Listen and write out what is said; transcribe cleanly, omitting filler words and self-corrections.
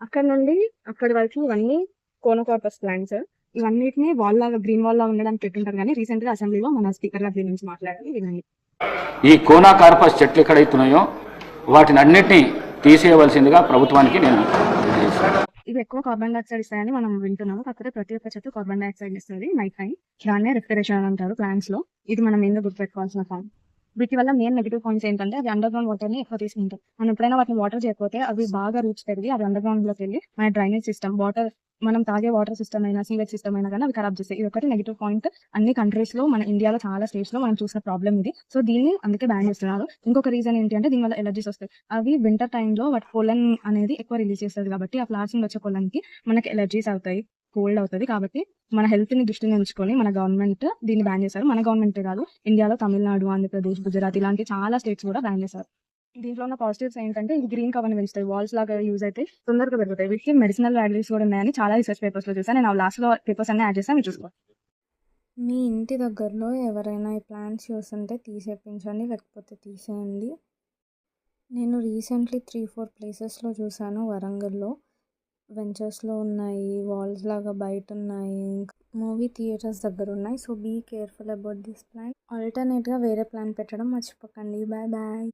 అక్కడ నుండి అక్కడి వరకు ఇవన్నీ కోనోకార్పస్ ప్లాంట్స్. ఇవన్నిటిని వాల్ లాగా గ్రీన్ వాల్ లాగా ఉండడానికి పెట్టుంటారు. కానీ రీసెంట్ గా అసెంబ్లీలో మన స్పీకర్ గారి గురించి మాట్లాడాలి. ఇవన్నీ ఈ కోనాకార్పస్ చెట్లు ఎక్కడైతున్నాయో వాటిని అన్నిటినీ తీసేయవలసిందిగా ప్రభుత్వానికి నేను ఇవి ఎక్కువ కార్బన్ డైఆక్సైడ్ ఇస్తాయని మనం వింటున్నాము. కాకపోతే ప్రతి ఒక్క చెట్టు కార్బన్ డైఆక్సైడ్ ఇస్తుంది నైట్ టైం. దాన్నే రెస్పిరేషన్ అంటారు ప్లాంట్స్ లో. ఇది మనం ఏందో గుర్తుపెట్టుకోవాల్సిన పాయింట్. వీటి వల్ల మెయిన్ నెగిటివ్ పాయింట్స్ ఏంటంటే అవి అండర్ గ్రౌండ్ వాటర్ ని ఎక్కువ తీసుకుంటాయి. మనం ఎప్పుడైనా వాటిని వాటర్ చేయకపోతే అవి బాగా రూట్స్ పెరిగి అవి అండర్ గ్రౌండ్ లోకి వెళ్ళి మన డ్రైనేజ్ సిస్టమ్ వాటర్ మనం తాగే వాటర్ సిస్టమ్ అయినా సీవేజ్ సిస్టమ్ అయినా కానీ అవి ఖరాబ్ చేస్తాయి. ఇది ఒకటి నెగిటివ్ పాయింట్. అన్ని కంట్రీస్ లో మన ఇండియాలో చాలా స్టేట్స్ లో మనం చూసిన ప్రాబ్లమ్ ఇది. సో దీన్ని అందుకే బ్యాన్ చేస్తున్నారు. ఇంకొక రీజన్ ఏంటి అంటే దీనివల్ల ఎలర్జీస్ వస్తాయి. అవి వింటర్ టైంలో వాటి పొలన్ అనేది ఎక్కువ రిలీజ్ చేస్తుంది కాబట్టి ఆ ఫ్లవర్స్ నుంచి వచ్చే పొలన్కి మనకి ఎలర్జీస్ అవుతాయి, కోల్డ్ అవుతుంది. కాబట్టి మన హెల్త్ ని దృష్టిని ఉంచుకొని మన గవర్నమెంట్ దీన్ని బ్యాన్ చేశారు. మన గవర్నమెంట్ కాదు, ఇండియాలో తమిళనాడు, ఆంధ్రప్రదేశ్, గుజరాత్ ఇలాంటి చాలా స్టేట్స్ కూడా బ్యాన్ చేశారు. దీంట్లో ఉన్న పాజిటివ్స్ ఏంటంటే ఇది గ్రీన్ కవర్ ని పెంచుతాయి, వాల్స్ లాగా యూజ్ అయితే తొందరగా పెరుగుతాయి. వీటికి మెడిసినల్ వాల్యూస్ కూడా ఉన్నాయని చాలా రీసెర్చ్ పేపర్స్ లో చూసాను. నేను లాస్ట్ లో పేపర్స్ అన్ని యాడ్ చేస్తాను, మీరు చూసుకోండి. మీ ఇంటి దగ్గరలో ఎవరైనా ఈ ప్లాంట్స్ చూస్తుంటే తీసేపించండి, లేకపోతే తీసేయండి. నేను రీసెంట్లీ 3-4 ప్లేసెస్లో చూసాను. వరంగల్లో వెంచర్స్లో ఉన్నాయి, వాల్స్ లాగా బయట ఉన్నాయి, ఇంకా మూవీ థియేటర్స్ దగ్గర ఉన్నాయి. So be careful about this plant. ఆల్టర్నేట్గా వేరే ప్లాంట్ పెట్టడం మర్చిపోకండి. Bye bye.